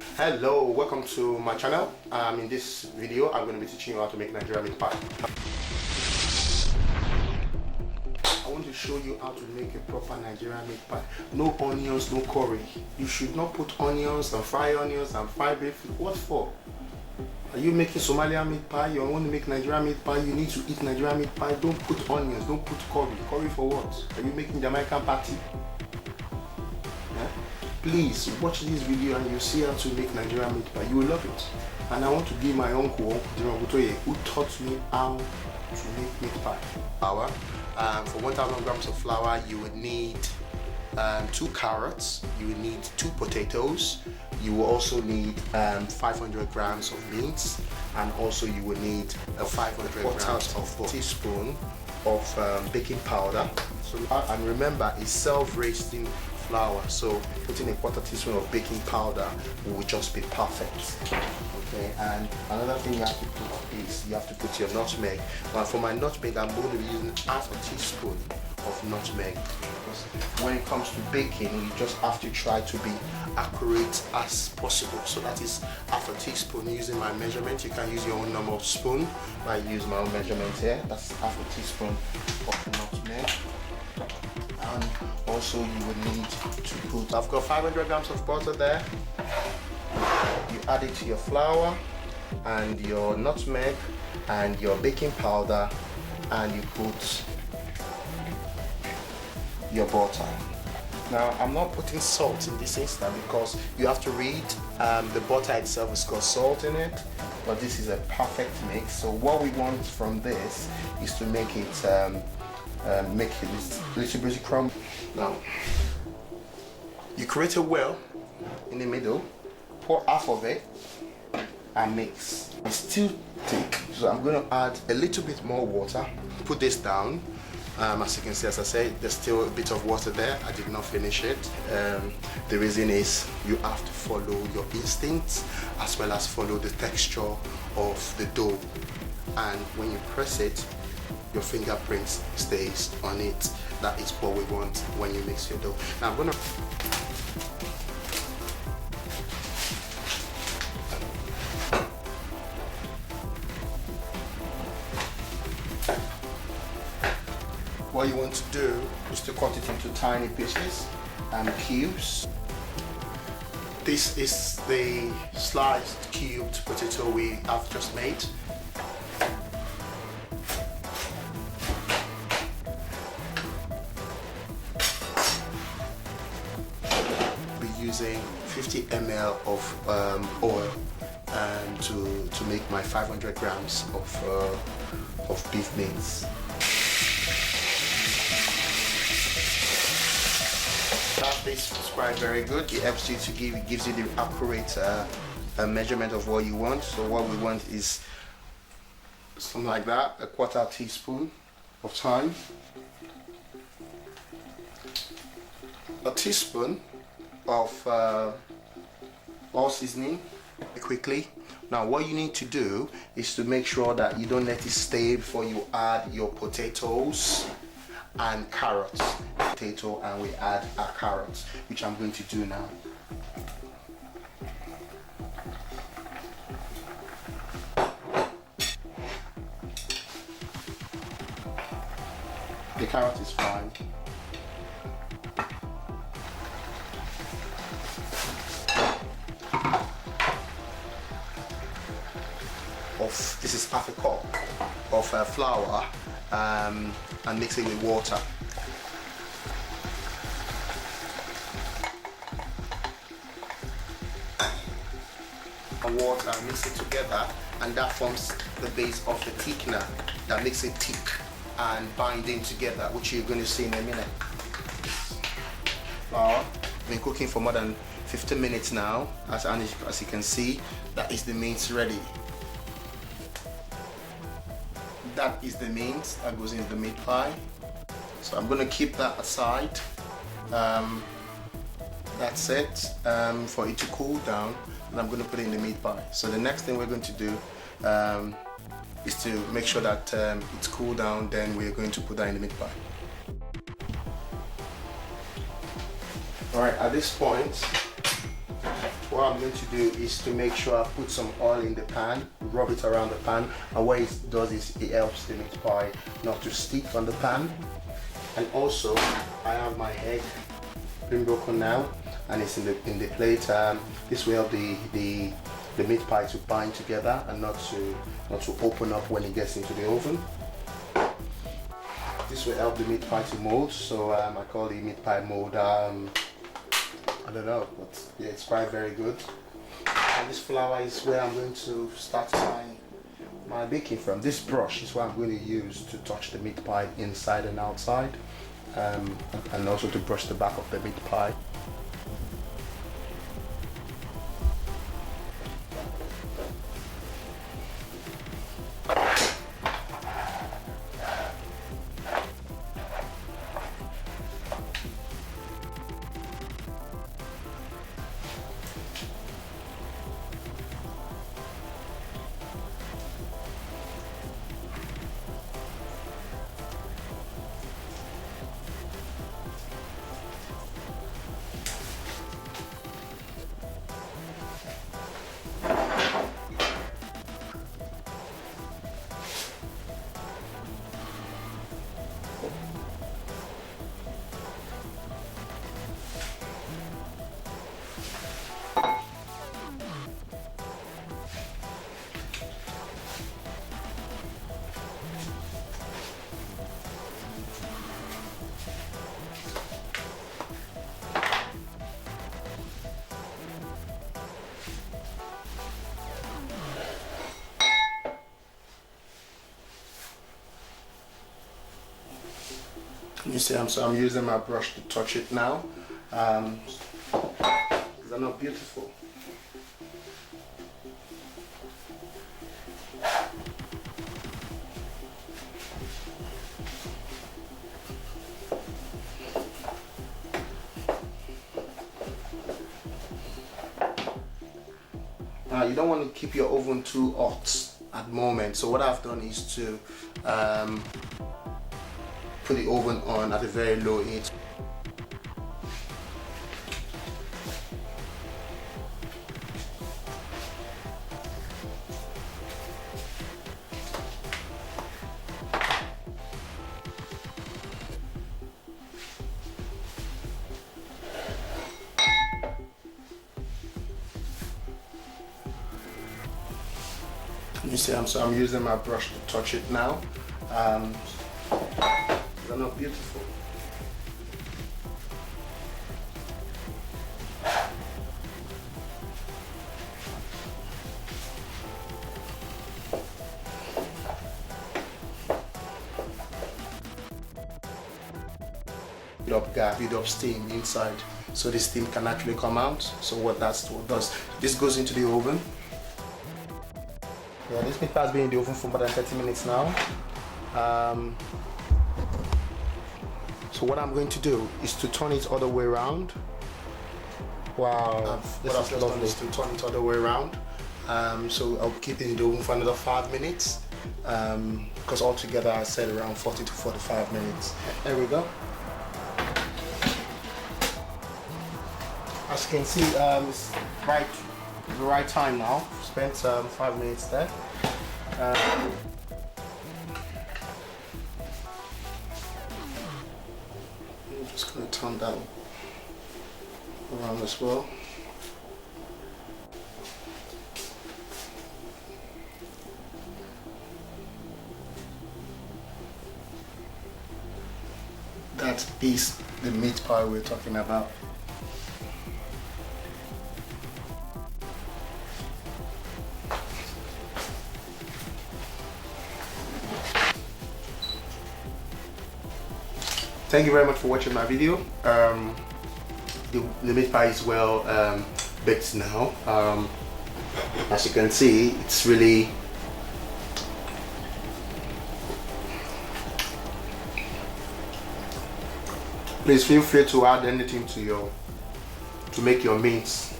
Hello, welcome to my channel. In this video I'm going to be teaching you how to make Nigerian meat pie. I want to show you how to make a proper Nigerian meat pie. No onions, no curry. You should not put onions and fry beef. What for? Are you making Somalian meat pie? You want to make Nigerian meat pie? You need to eat Nigerian meat pie. Don't put onions, don't put curry. Curry for what? Are you making Jamaican patty? Please watch this video and you'll see how to make Nigerian meat pie. You will love it. And I want to give my uncle, who taught me how to make meat pie. Flour. For 1,000 grams of flour, you would need 2 carrots. You will need 2 potatoes. You will also need 500 grams of beans, and also you will need 500 grams of teaspoon of baking powder. So, and remember, it's self-raising flour, so putting a 1/4 teaspoon of baking powder will just be perfect. Okay, and another thing you have to put is you have to put your nutmeg. Now for my nutmeg, I'm going to be using 1/2 teaspoon of nutmeg, because when it comes to baking, you just have to try to be accurate as possible. So that is 1/2 teaspoon using my measurement. You can use your own normal spoon, but I use my own measurement here. That's 1/2 teaspoon of nutmeg. And also you would need to put, I've got 500 grams of butter there. You add it to your flour and your nutmeg and your baking powder, and you put your butter. Now I'm not putting salt in this instant because you have to read the butter itself has got salt in it, but this is a perfect mix. So what we want from this is to make it make it a little bit crumb. Now you create a well in the middle, pour half of it and mix. It's still thick, so I'm going to add a little bit more water. Put this down. As you can see, as I said, there's still a bit of water there. I did not finish it. The reason is you have to follow your instincts as well as follow the texture of the dough, and when you press it, your fingerprints stays on it. That is what we want when you mix your dough. Now I'm gonna what you want to do is to cut it into tiny pieces and cubes. This is the sliced cubed potato we have just made. Using 50 ml of oil to make my 500 grams of beef mince. This is quite very good. It helps you to gives you the accurate measurement of what you want. So what we want is something like that, a 1/4 teaspoon of thyme, a teaspoon of all seasoning quickly. Now what you need to do is to make sure that you don't let it stay before you add your potatoes and carrots. Potato, and we add our carrots, which I'm going to do now. The carrot is fine. This is 1/2 cup of flour, and mix it with water. Water and mix it together, and that forms the base of the thickener that makes it thick and binding together, which you're going to see in a minute. Flour, been cooking for more than 15 minutes now. As you can see, that is the mince ready. That is the mince that goes into the meat pie. So I'm going to keep that aside. That's it, for it to cool down, and I'm going to put it in the meat pie. So the next thing we're going to do is to make sure that it's cooled down, then we're going to put that in the meat pie. Alright, at this point what I'm going to do is to make sure I put some oil in the pan, rub it around the pan, and what it does is it helps the meat pie not to stick on the pan. And also I have my egg being broken now, and it's in the plate. This will help the meat pie to bind together and not to open up when it gets into the oven. This will help the meat pie to mold, so I call the meat pie mold, I don't know, but yeah, it's quite very good. And this flour is where I'm going to start my baking from. This brush is what I'm going to use to touch the meat pie inside and outside, and also to brush the back of the meat pie. You see, I'm using my brush to touch it now. They're not beautiful. You don't want to keep your oven too hot at the moment, so what I've done is to put the oven on at a very low heat. You see, I'm using my brush to touch it now. They're not beautiful. Build up steam inside, so the steam can actually come out. So what does, this goes into the oven. Yeah, this meat pie has been in the oven for more than 30 minutes now. So what I'm going to do is to turn it all the way around. Wow, this is lovely. To turn it all the way around. So I'll keep it in the oven for another 5 minutes. Because altogether I said around 40 to 45 minutes. There we go. As you can see, it's the right time now. Spent 5 minutes there. I'm just going to turn that around as well. That is the meat pie we're talking about. Thank you very much for watching my video. The meat pie is well baked now. As you can see, it's really please feel free to add anything to make your meats,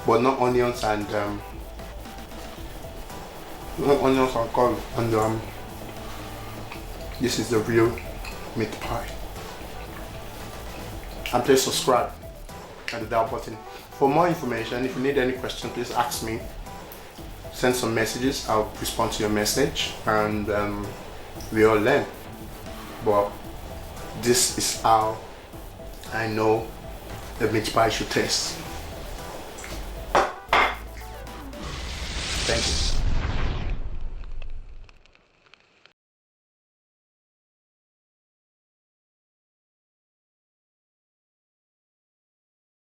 but not onions and curry. And this is the real meat pie. And please subscribe and the bell button For more information, if you need any question, please ask me. Send some messages, I'll respond to your message, and we all learn. But this is how I know the meat pie should taste. Thank you.